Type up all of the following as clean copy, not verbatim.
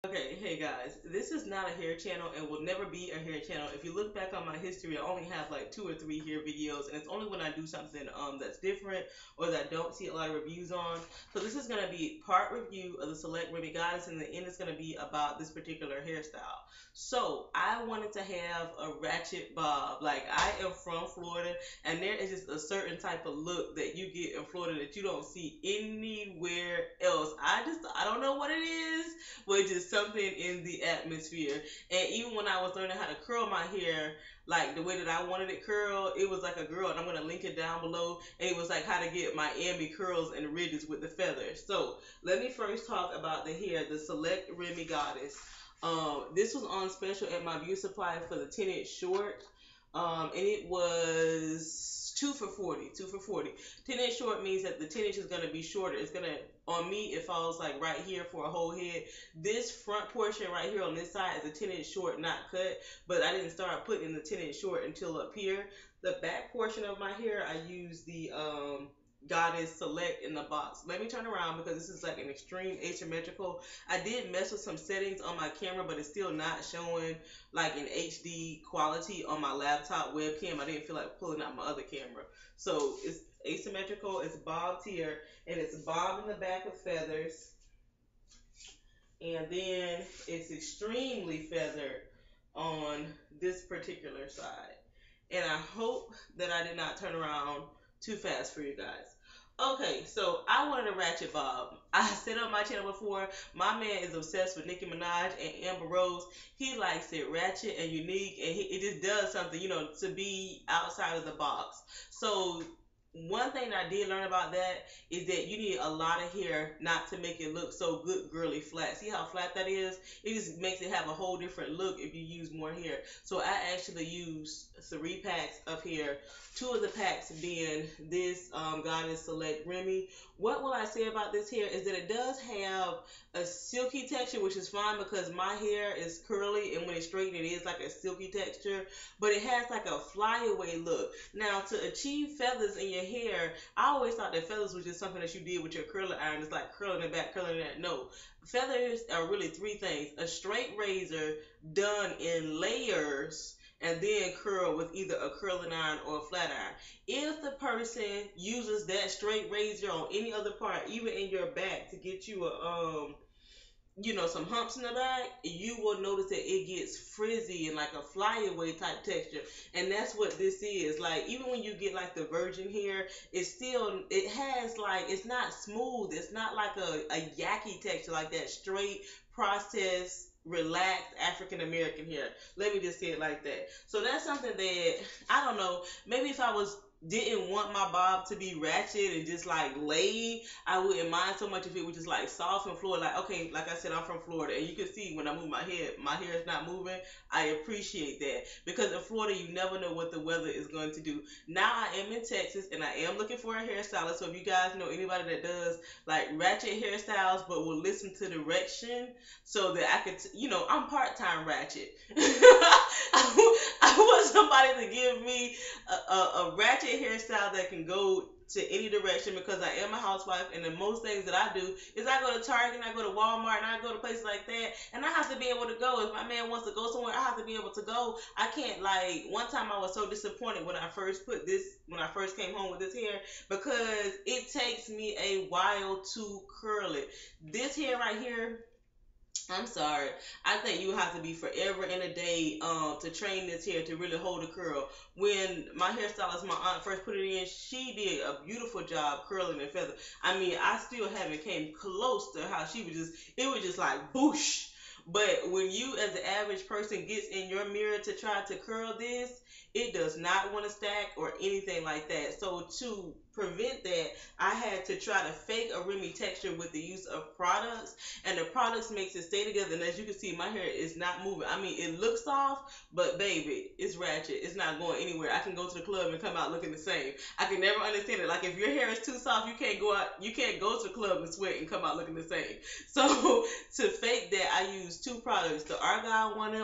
Okay, hey guys, this is not a hair channel and will never be a hair channel. If you look back on my history, I only have like 2 or 3 hair videos, and it's only when I do something that's different or that I don't see a lot of reviews on. So this is gonna be part review of the Select Remi Goddess, and the end is gonna be about this particular hairstyle. So I wanted to have a ratchet bob. Like, I am from Florida, and there is just a certain type of look that you get in Florida that you don't see anywhere else. I don't know what it is, was just something in the atmosphere. And even when I was learning how to curl my hair, like the way that I wanted it curled, it was like a girl, and I'm gonna link it down below. And it was like how to get Miami curls and ridges with the feathers. So let me first talk about the hair, the Select Remi Goddess. This was on special at my beauty supply for the 10-inch short. And it was 2 for 40. 2 for 40. 10-inch short means that the 10-inch is gonna be shorter. It's gonna, on me, it falls like right here for a whole head. This front portion right here on this side is a 10-inch short, not cut. But I didn't start putting in the 10-inch short until up here. The back portion of my hair, I use the Goddess Select in the box. Let me turn around because this is like an extreme asymmetrical. I did mess with some settings on my camera, but it's still not showing like an HD quality on my laptop webcam. I didn't feel like pulling out my other camera. So it's asymmetrical, it's bobbed here, and it's bobbed in the back with feathers. And then it's extremely feathered on this particular side. And I hope that I did not turn around too fast for you guys. Okay, so I wanted a ratchet bob. I said on my channel before, my man is obsessed with Nicki Minaj and Amber Rose. He likes it ratchet and unique, and it just does something, to be outside of the box. So one thing I did learn about that is that you need a lot of hair not to make it look so good girly flat. See how flat that is? It just makes it have a whole different look if you use more hair. So I actually used 3 packs of hair. 2 of the packs being this Goddess Select Remi. What will I say about this hair is that it does have a silky texture, which is fine because my hair is curly, and when it's straight, it is like a silky texture. But it has like a flyaway look. Now, to achieve feathers in your hair, I always thought that feathers was just something that you did with your curling iron. It's like curling it back, curling it. No. Feathers are really 3 things. A straight razor done in layers and then curl with either a curling iron or a flat iron. If the person uses that straight razor on any other part, even in your back, to get you some humps in the back, you will notice that it gets frizzy and like a flyaway type texture. And that's what this is. Like, even when you get like the virgin hair, it has like, it's not smooth. It's not like a yucky texture like that straight processed relaxed African American hair. Let me just say it like that. So that's something that, I don't know, maybe if I didn't want my bob to be ratchet and just like laid, I wouldn't mind so much if it was just like soft and fluid. Like, okay, like I said, I'm from Florida, and you can see when I move my hair is not moving. I appreciate that, because in Florida you never know what the weather is going to do. Now I am in Texas, and I am looking for a hairstylist. So if you guys know anybody that does like ratchet hairstyles but will listen to direction, so that I could, I'm part-time ratchet. I want somebody to give me a ratchet hairstyle that can go to any direction, because I am a housewife, and the most things that I do is I go to Target and I go to Walmart and I go to places like that, and I have to be able to go. If my man wants to go somewhere, I have to be able to go. I can't, like, one time I was so disappointed when I first came home with this hair, because it takes me a while to curl it. This hair right here, I'm sorry. I think you have to be forever and a day to train this hair to really hold a curl. When my hairstylist, my aunt, first put it in, she did a beautiful job curling and feather. I mean, I still haven't came close to how it was just like boosh. But when you, as the average person, gets in your mirror to try to curl this, it does not want to stack or anything like that. So to prevent that, I had to try to fake a Remi texture with the use of products, and the products makes it stay together. And as you can see, my hair is not moving. I mean, it looks soft, but baby, it's ratchet. It's not going anywhere. I can go to the club and come out looking the same. I can never understand it. Like, if your hair is too soft, you can't go to the club and sweat and come out looking the same. So to fake that, I used 2 products, the Argyle one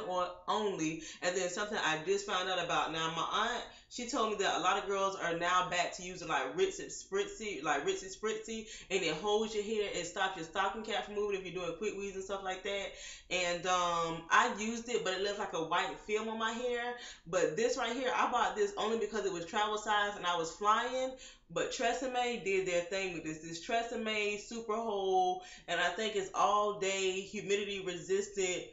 only, and then something I just found out about. Now, my aunt, She told me that a lot of girls are now back to using like Ritzy Spritzy, and it holds your hair and stops your stocking cap from moving if you're doing quick weaves and stuff like that. And I used it, but it left like a white film on my hair. But this right here, I bought this only because it was travel size and I was flying. But Tresemme did their thing with this. This Tresemme Super Hold, and I think it's all day humidity resistant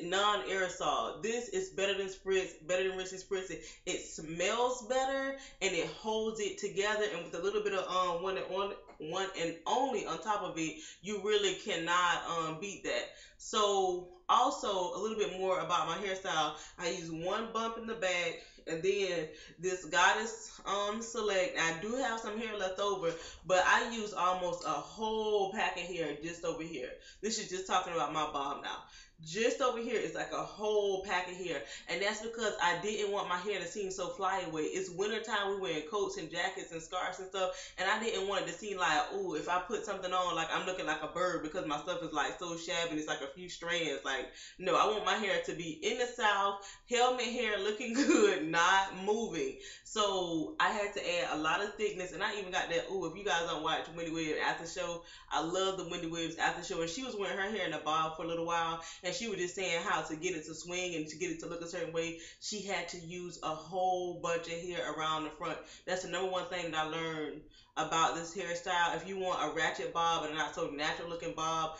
non-aerosol. This is better than Spritz, better than Ritzy Spritz. It smells better and it holds it together. And with a little bit of one and only on top of it, you really cannot beat that. So also a little bit more about my hairstyle. I use one bump in the back, and then this Goddess Select. I do have some hair left over, but I use almost a whole pack of hair just over here. This is just talking about my bob now. Just over here is like a whole pack of hair, and that's because I didn't want my hair to seem so flyaway. It's winter time, we wearing coats and jackets and scarves and stuff, and I didn't want it to seem like, ooh, if I put something on, like I'm looking like a bird because my stuff is like so shabby and it's like a few strands. Like, no, I want my hair to be in the south, helmet hair, looking good, not moving. So I had to add a lot of thickness, and I even got that. Ooh, if you guys don't watch Wendy Williams after show, I love the Wendy Williams after show, and she was wearing her hair in a bob for a little while, and she was just saying how to get it to swing and to get it to look a certain way, she had to use a whole bunch of hair around the front. That's the number one thing that I learned about this hairstyle. If you want a ratchet bob and a not so natural looking bob,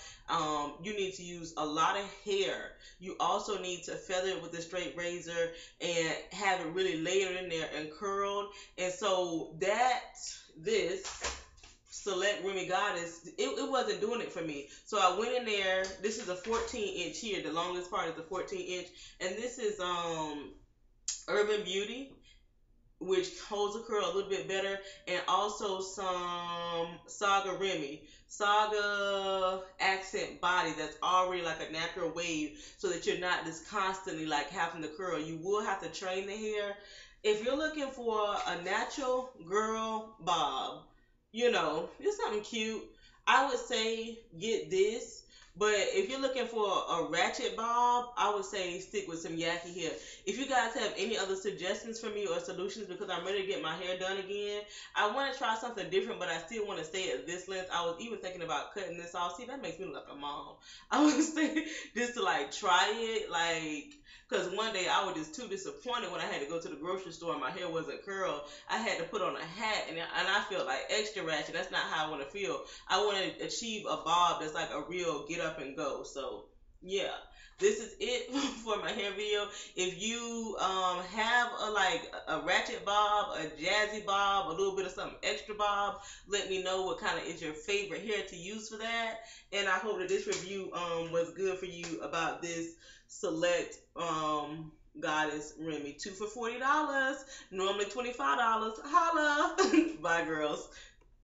you need to use a lot of hair. You also need to feather it with a straight razor and have it really layered in there and curled. And so this Select Remi Goddess, it wasn't doing it for me. So I went in there. This is a 14-inch here. The longest part is the 14-inch. And this is Urban Beauty, which holds the curl a little bit better. And also some Saga Remi. Saga accent body that's already like a natural wave, so that you're not just constantly like having to curl. You will have to train the hair. If you're looking for a natural girl bob, it's something cute, I would say get this. But if you're looking for a ratchet bob, I would say stick with some yaki hair. If you guys have any other suggestions for me or solutions, because I'm ready to get my hair done again, I want to try something different, but I still want to stay at this length. I was even thinking about cutting this off. See, that makes me look like a mom. I was thinking just to like try it, like, because one day I was just too disappointed when I had to go to the grocery store and my hair wasn't curled. I had to put on a hat, and I felt like extra ratchet. That's not how I want to feel. I want to achieve a bob that's like a real get up and go. So yeah, this is it for my hair video. If you have a ratchet bob, a jazzy bob, a little bit of something extra bob, let me know what kind of is your favorite hair to use for that. And I hope that this review was good for you about this Select Goddess Remi. 2 for $40, normally $25. Holla. Bye, girls.